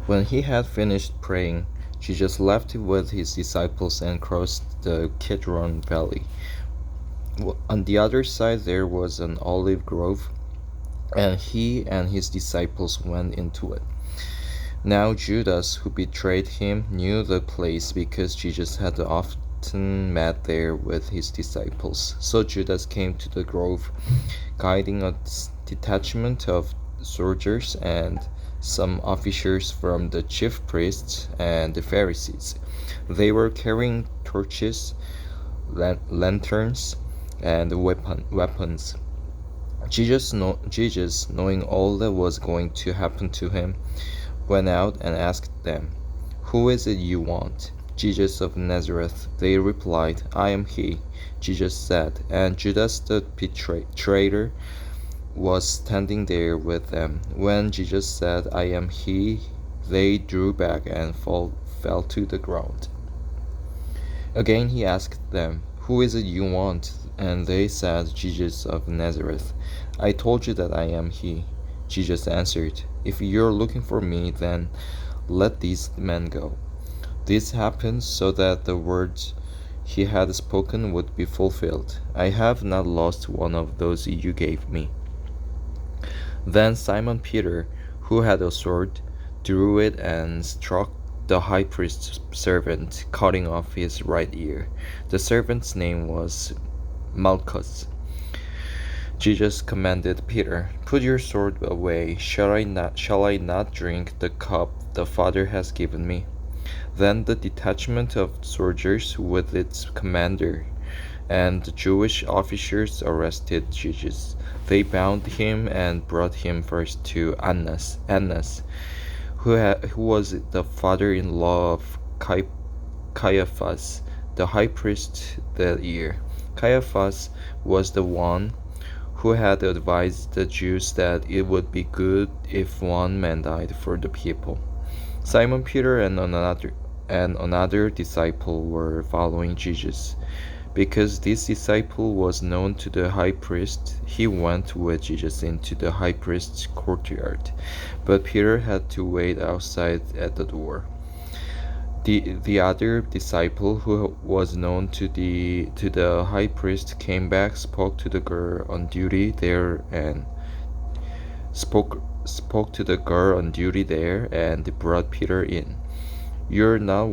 When he had finished praying, Jesus left with his disciples and crossed the Kidron Valley. On the other side there was an olive grove, and he and his disciples went into it. Now Judas, who betrayed him, knew the place because Jesus had often met there with his disciples. So Judas came to the grove, guiding a detachment of soldiers and some officers from the chief priests and the Pharisees. They were carrying torches, lanterns, and weapons. Jesus, knowing all that was going to happen to him, went out and asked them, "Who is it you want?" "Jesus of Nazareth," they replied. "I am he," Jesus said, and Judas the betrayer was standing there with them. When Jesus said, "I am he," they drew back and fell to the ground. Again he asked them, "Who is it you want?" And they said, "Jesus of Nazareth." "I told you that I am he," Jesus answered. "If you're looking for me, then let these men go." This happened so that the words he had spoken would be fulfilled. "I have not lost one of those you gave me." Then Simon Peter, who had a sword, drew it and struck the high priest's servant, cutting off his right ear. The servant's name was Malchus. Jesus commanded Peter, "Put your sword away. Shall I not drink the cup the Father has given me?" Then the detachment of soldiers with its commander and the Jewish officers arrested Jesus. They bound him and brought him first to Annas, who was the father-in-law of Caiaphas, the high priest that year. Caiaphas was the one who had advised the Jews that it would be good if one man died for the people. Simon Peter and another disciple were following Jesus. Because this disciple was known to the high priest, he went with Jesus into the high priest's courtyard, but Peter had to wait outside at the door. The other disciple, who was known to the high priest, came back, spoke to the girl on duty there, and brought Peter in. You're not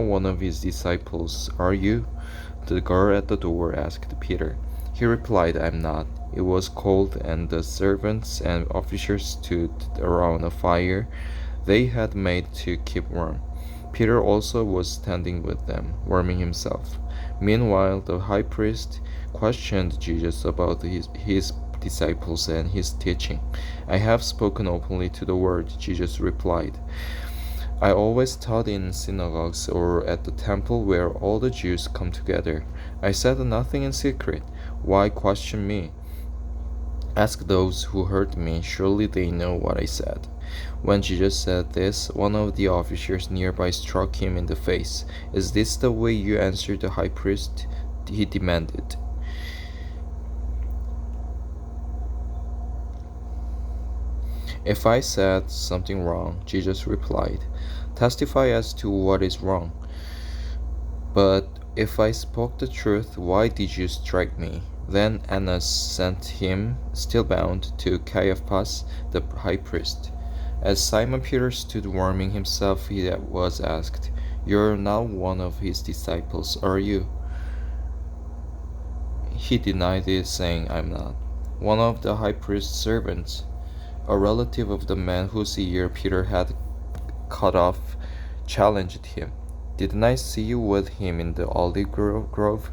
one of his disciples, are you?" The girl at the door asked Peter. He replied, "I'm not." It was cold, and the servants and officers stood around a fire they had made to keep warm. Peter also was standing with them, warming himself. Meanwhile, the high priest questioned Jesus about his disciples and his teaching. "I have spoken openly to the word," Jesus replied. "I always taught in synagogues or at the temple where all the Jews come together. I said nothing in secret. Why question me? Ask those who heard me. Surely they know what I said." When Jesus said this, one of the officers nearby struck him in the face. "Is this the way you answer the high priest?" he demanded. "If I said something wrong," Jesus replied, "testify as to what is wrong. But if I spoke the truth, why did you strike me?" Then Annas sent him, still bound, to Caiaphas the high priest. As Simon Peter stood warming himself, he was asked, "You're not one of his disciples, are you?" He denied it, saying, "I'm not." One of the high priest's servants, a relative of the man whose ear Peter had cut off, challenged him. "Didn't I see you with him in the olive grove?"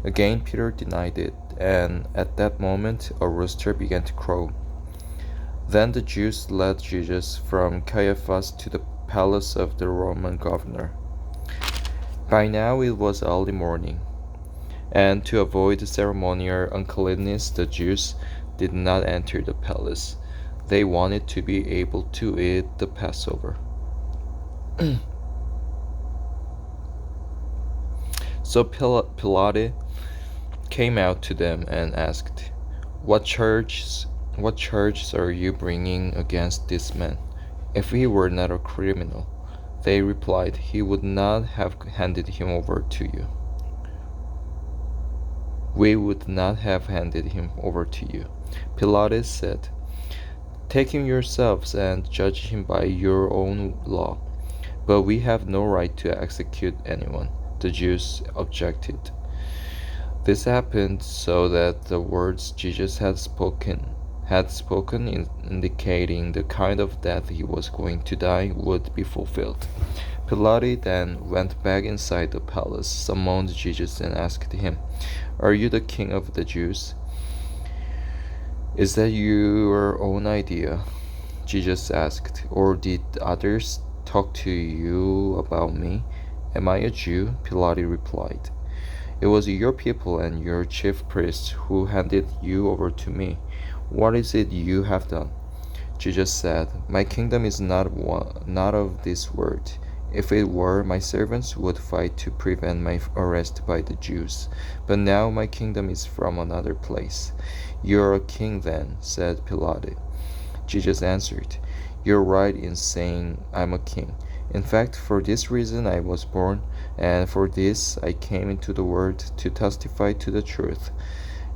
Again Peter denied it, and at that moment a rooster began to crow. Then the Jews led Jesus from Caiaphas to the palace of the Roman governor. By now it was early morning, and to avoid ceremonial uncleanness, the Jews did not enter the palace. They wanted to be able to eat the Passover. So Pilate came out to them and asked, What charges are you bringing against this man?" if he were not a criminal. They replied, he would not have handed him over to you. We would not have handed him over to you. Pilate said, take him yourselves and judge him by your own law. But we have no right to execute anyone. The Jews objected. This happened so that the words Jesus had spoken indicating the kind of death he was going to die would be fulfilled. Pilate then went back inside the palace, summoned Jesus, and asked him, are you the king of the Jews? Is that your own idea? Jesus asked, or did others talk to you about me? Am I a Jew? Pilate replied. It was your people and your chief priests who handed you over to me. What is it you have done? Jesus said, my kingdom is not of this world. If it were, my servants would fight to prevent my arrest by the Jews. But now my kingdom is from another place. You are a king then, said Pilate. Jesus answered, you're right in saying I'm a king. In fact, for this reason I was born, and for this I came into the world to testify to the truth.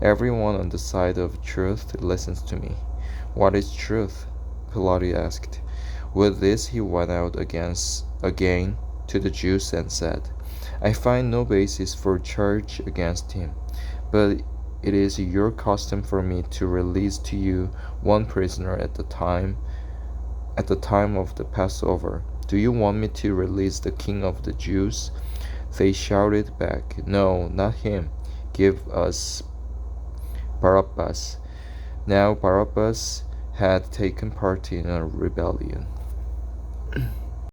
Everyone on the side of truth listens to me. What is truth? Pilate asked. With this he went out again to the Jews and said, I find no basis for charge against him, but it is your custom for me to release to you one prisoner at the time of the Passover. Do you want me to release the king of the Jews? They shouted back, no, not him. Give us Barabbas. Now Barabbas had taken part in a rebellion.